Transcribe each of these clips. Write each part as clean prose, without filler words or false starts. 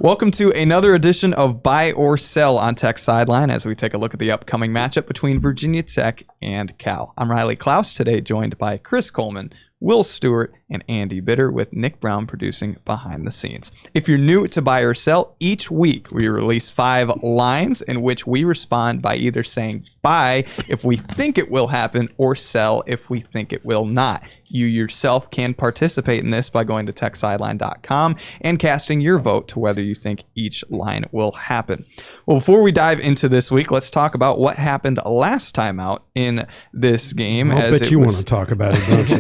Welcome to another edition of Buy or Sell on Tech Sideline as we take a look at the upcoming matchup between Virginia Tech and Cal. I'm Riley Klaus, today joined by Chris Coleman, Will Stewart, and Andy Bitter, with Nick Brown producing behind the scenes. If you're new to Buy or Sell, each week we release 5 lines in which we respond by either saying buy if we think it will happen or sell if we think it will not. You yourself can participate in this by going to techsideline.com and casting your vote to whether you think each line will happen. Well, before we dive into this week, let's talk about what happened last time out in this game. I bet you want to talk about it, don't you?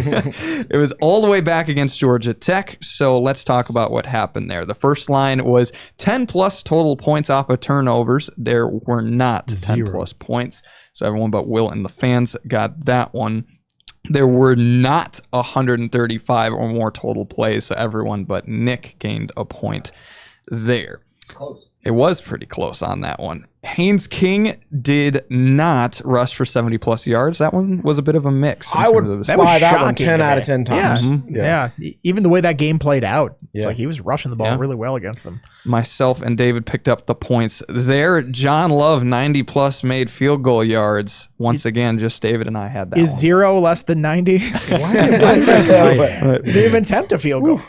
It was all the way back against Georgia Tech, so let's talk about what happened there. The first line was 10-plus total points off of turnovers. There were not 10-plus points, so everyone but Will and the fans got that one. There were not 135 or more total plays, so everyone but Nick gained a point there. Close. It was pretty close on that one. Haynes King did not rush for 70-plus yards. That one was a bit of a mix. I would buy that one 10 out of 10 times. Yeah. Even the way that game played out, it's like he was rushing the ball really well against them. Myself and David picked up the points there. John Love, 90-plus made field goal yards. Once again, just David and I had that Is one. 0 less than 90? They even attempt a field goal.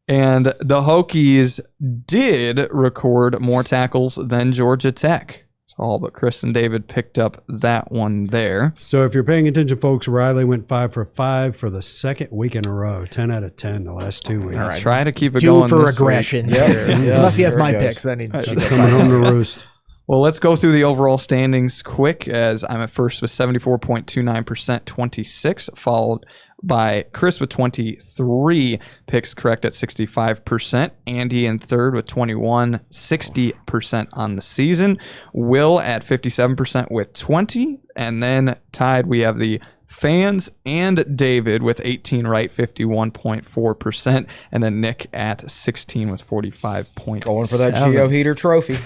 And the Hokies did record more tackles than Georgia Tech. So all but Chris and David picked up that one there. So if you're paying attention, folks, Riley went 5 for 5 for the second week in a row. 10 out of 10 the last 2 weeks. All right, try to keep it Due going for this regression. week. Unless he has my picks, then he's Coming home to roost. Well, let's go through the overall standings quick, as I'm at first with 74.29%, 26, followed by Chris with 23 picks correct at 65%, Andy in third with 21, 60% on the season, Will at 57% with 20, and then tied we have the fans and David with 18 right, 51.4%, and then Nick at 16 with 45.7. Going for that Geo Heater trophy.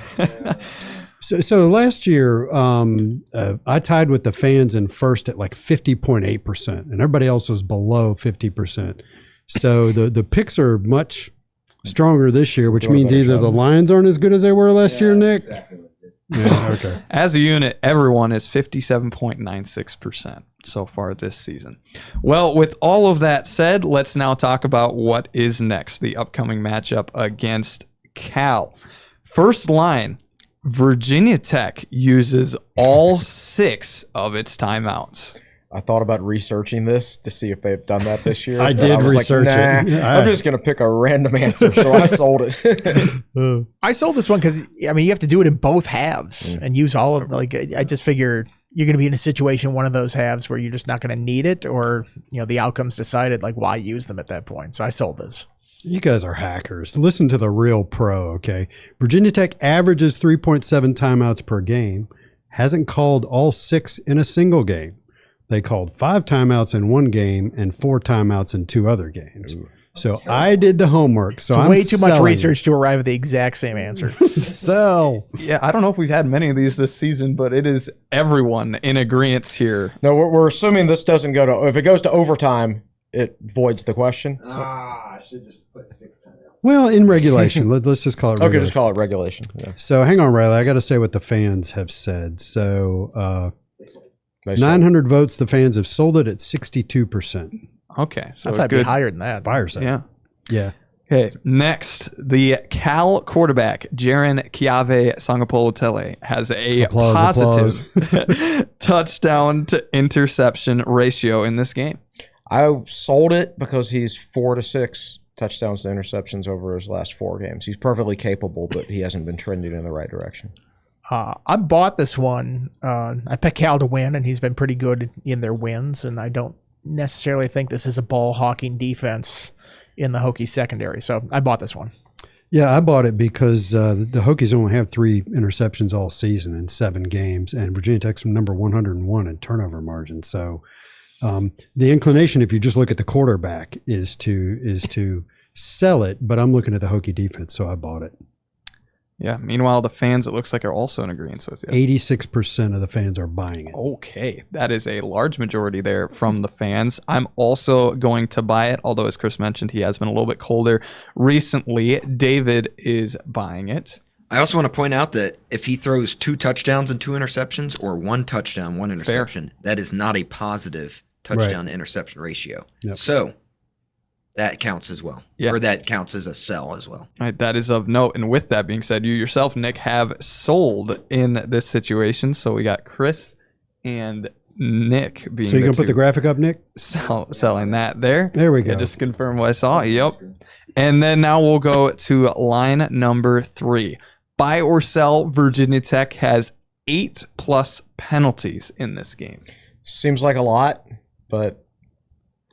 So last year, I tied with the fans in first at like 50.8%, and everybody else was below 50%. So the picks are much stronger this year, which means either the Lions aren't as good as they were last year, Nick. Exactly. Yeah, okay. As a unit, everyone is 57.96% so far this season. Well, with all of that said, let's now talk about what is next, the upcoming matchup against Cal. First line, Virginia Tech uses all 6 of its timeouts. I thought about researching this to see if they've done that this year. I did research it. I'm just going to pick a random answer, so I sold it. I sold this one because, I mean, you have to do it in both halves and use all of, like, I just figure you're going to be in a situation, one of those halves, where you're just not going to need it, or, you know, the outcome's decided, like, why use them at that point? So I sold this. You guys are hackers. Listen to the real pro, okay? Virginia Tech averages 3.7 timeouts per game, hasn't called all 6 in a single game. They called 5 timeouts in one game and 4 timeouts in 2 other games. So I did the homework. So I'm way too much selling. research to arrive at the exact same answer. Sell. Yeah, I don't know if we've had many of these this season, but it is everyone in agreement here. No, we're assuming this doesn't go to – if it goes to overtime, it voids the question. I should just put 6 timeouts. Well, in regulation. Let's just call it regulation. Okay, just call it regulation. Yeah. So hang on, Riley. I got to say what the fans have said. So 900 votes, the fans have sold it at 62%. Okay, so I thought it'd be higher than that. Fire sale. Yeah. Yeah. Okay, next, the Cal quarterback, Jaren Kiave Sangapolo-Tele, has a positive touchdown to interception ratio in this game. I sold it because he's 4 to 6 touchdowns to interceptions over his last 4 games. He's perfectly capable, but he hasn't been trending in the right direction. I bought this one. I picked Cal to win, and he's been pretty good in their wins, and I don't necessarily think this is a ball hawking defense in the Hokies secondary. So I bought this one. Yeah, I bought it because the Hokies only have 3 interceptions all season in 7 games, and Virginia Tech's number 101 in turnover margin. So the inclination, if you just look at the quarterback, is to sell it, but I'm looking at the Hokie defense, so I bought it. Yeah. Meanwhile, the fans, it looks like, are also in agreement with you. 86% of the fans are buying it. Okay, that is a large majority there from the fans. I'm also going to buy it, although as Chris mentioned, he has been a little bit colder recently. David is buying it. I also want to point out that if he throws 2 touchdowns and 2 interceptions, or 1 touchdown, 1 interception, that is not a positive touchdown to interception ratio. Yep. So that counts as well. Yeah. Or that counts as a sell as well. All right, that is of note. And with that being said, you yourself, Nick, have sold in this situation. So we got Chris and Nick being So you going to put the graphic up, Nick? selling that there. There we go. Yeah, just to confirm what I saw. Yep. And then now we'll go to line number 3. Buy or sell, Virginia Tech has 8+ penalties in this game. Seems like a lot, but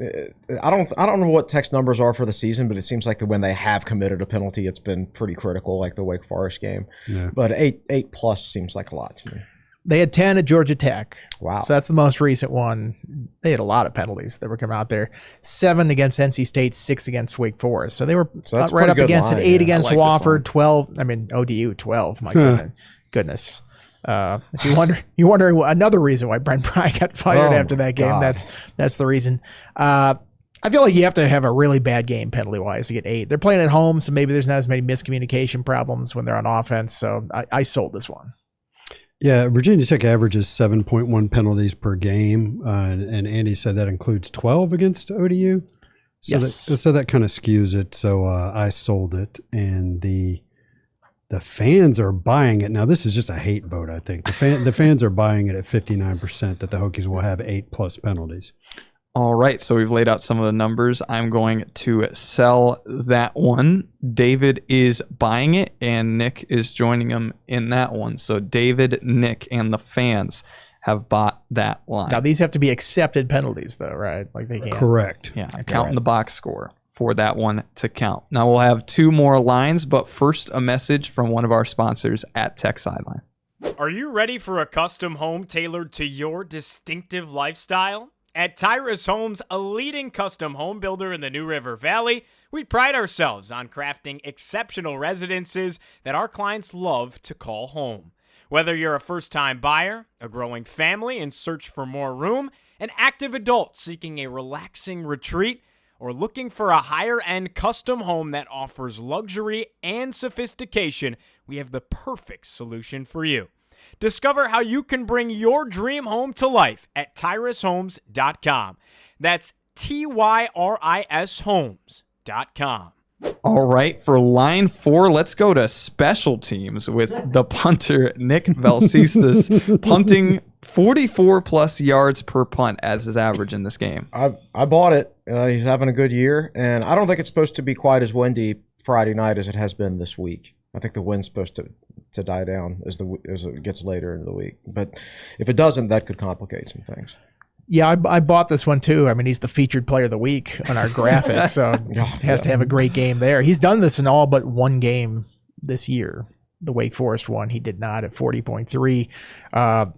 I don't know what Tech's numbers are for the season, but it seems like that when they have committed a penalty, it's been pretty critical, like the Wake Forest game. Yeah. But 8+ seems like a lot to me. They had 10 at Georgia Tech. Wow. So that's the most recent one. They had a lot of penalties that were coming out there. 7 against NC State, 6 against Wake Forest. So they were that's right up pretty good against line, it. 8 yeah. against I like this line. Wofford, 12. I mean, ODU, 12. My goodness. If you wonder another reason why Brent Pry got fired after that game, God. that's the reason. I feel like you have to have a really bad game penalty-wise to get 8. They're playing at home, so maybe there's not as many miscommunication problems when they're on offense. So I sold this one. Yeah, Virginia Tech averages 7.1 penalties per game, and Andy said that includes 12 against ODU. So Yes. so that kind of skews it. So I sold it, and the fans are buying it. Now this is just a hate vote, I think. The fans are buying it at 59% that the Hokies will have 8+ penalties. All right, so we've laid out some of the numbers. I'm going to sell that one. David is buying it, and Nick is joining him in that one. So David, Nick, and the fans have bought that line. Now these have to be accepted penalties, though, right? Like they can't. Correct. Yeah, counting the box score for that one to count. Now we'll have 2 more lines, but first a message from one of our sponsors at Tech Sideline. Are you ready for a custom home tailored to your distinctive lifestyle? At Tyrus Homes, a leading custom home builder in the New River Valley, we pride ourselves on crafting exceptional residences that our clients love to call home. Whether you're a first-time buyer, a growing family in search for more room, an active adult seeking a relaxing retreat, or looking for a higher-end custom home that offers luxury and sophistication, we have the perfect solution for you. Discover how you can bring your dream home to life at tyrushomes.com. That's TYRIS homes.com. All right, for line 4, let's go to special teams with the punter, Nick Valsistas, punting 44+ yards per punt as his average in this game. I bought it. He's having a good year, and I don't think it's supposed to be quite as windy Friday night as it has been this week. I think the wind's supposed to die down as it gets later in the week. But if it doesn't, that could complicate some things. Yeah, I bought this one too. I mean, he's the featured player of the week on our graphic, so he has to have a great game there. He's done this in all but one game this year. The Wake Forest one, he did not at 40.3.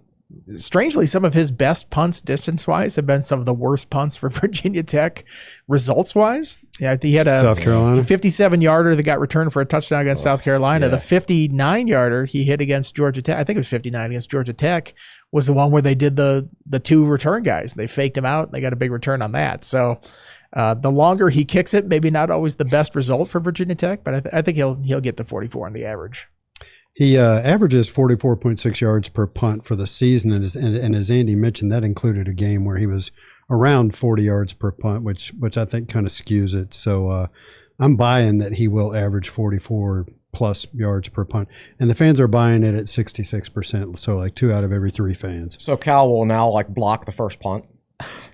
Strangely, some of his best punts distance-wise have been some of the worst punts for Virginia Tech results-wise. Yeah, he had a South Carolina 57-yarder that got returned for a touchdown against South Carolina. yeah. The 59-yarder he hit against Georgia Tech, I think it was 59 against Georgia Tech, was the one where they did the 2 return guys. They faked him out. They got a big return on that. So the longer he kicks it, maybe not always the best result for Virginia Tech, but I think he'll get to 44 on the average. He averages 44.6 yards per punt for the season, and as Andy mentioned, that included a game where he was around 40 yards per punt, which I think kind of skews it. So I'm buying that he will average 44+ yards per punt, and the fans are buying it at 66%. So like 2 out of every 3 fans. So Cal will now block the first punt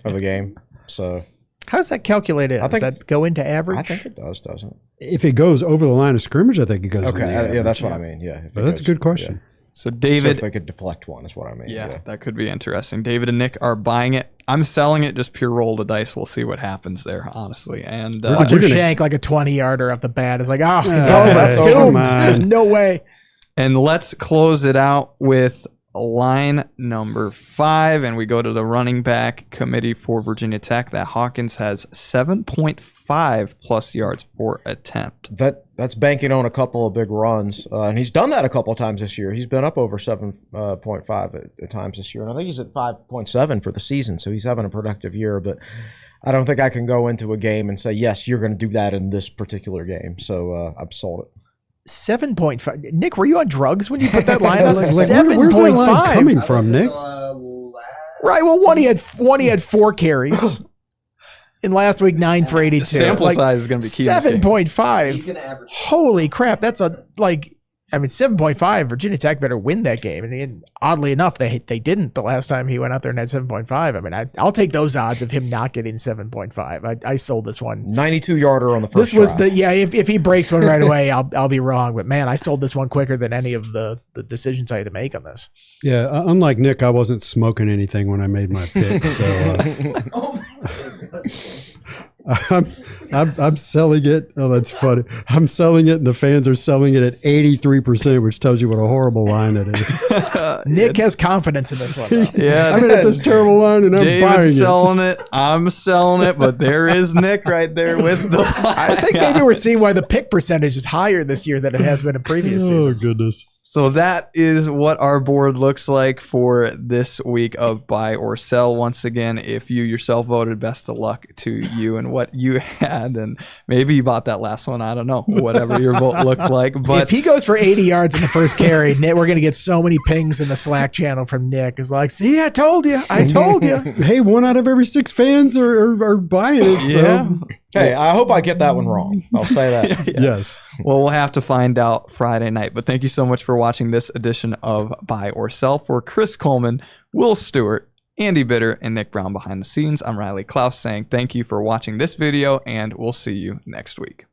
of the game. So How's that calculated? I think Does that go into average? I think it does, doesn't it? If it goes over the line of scrimmage, I think it goes. Okay, in the average. yeah, that's what I mean. Yeah, if it But that's a goes- good question. So Yeah. So David, if they could deflect one, is what I mean. yeah, that could be interesting. David and Nick are buying it. I'm selling it, just pure roll the dice. We'll see what happens there, honestly. And We're Or gonna- shank like a 20-yarder off the bat. It's like, it's Yeah, over. It's come doomed. on. There's no way. let's close it out with line number 5, and we go to the running back committee for Virginia Tech. That Hawkins has 7.5 plus yards per attempt. That's banking on a couple of big runs, and he's done that a couple of times this year. He's been up over 7.5 at times this year, and I think he's at 5.7 for the season, so he's having a productive year. But I don't think I can go into a game and say, yes, you're going to do that in this particular game. So I'm sold it. 7.5. Nick, were you on drugs when you put that line on? Where's that line coming from, Nick? Right. Well, one he had 4 carries. And last week, 9 for 82. Sample size is going to be key. 7.5. He's going to average. Holy crap. That's 7.5. Virginia Tech better win that game. And oddly enough, they didn't the last time he went out there and had 7.5. I mean, I'll take those odds of him not getting 7.5. I sold this one. 92-yarder on the first This was drive. if he breaks one right away, I'll be wrong. But man, I sold this one quicker than any of the decisions I had to make on this. Yeah, unlike Nick, I wasn't smoking anything when I made my pick. So Oh my goodness. I'm selling it. Oh, that's funny. I'm selling it, and the fans are selling it at 83%, which tells you what a horrible line it is. Nick has confidence in this one, though. Yeah, I'm at this terrible line, and I'm buying David's it. selling it. I'm selling it, but there is Nick right there with the. I think maybe we're seeing why the pick percentage is higher this year than it has been in previous Oh, seasons. goodness. So that is what our board looks like for this week of buy or sell. Once again, if you yourself voted, best of luck to you and what you had. And maybe you bought that last one. I don't know. Whatever your vote looked like. But If he goes for 80 yards in the first carry, Nick, we're going to get so many pings in the Slack channel from Nick. It's like, see, I told you. Hey, 1 out of every 6 fans are buying it. So. yeah. Hey, I hope I get that one wrong. I'll say that. Yes. Well, we'll have to find out Friday night. But thank you so much for watching this edition of Buy or Sell. For Chris Coleman, Will Stewart, Andy Bitter, and Nick Brown behind the scenes, I'm Riley Klaus saying thank you for watching this video, and we'll see you next week.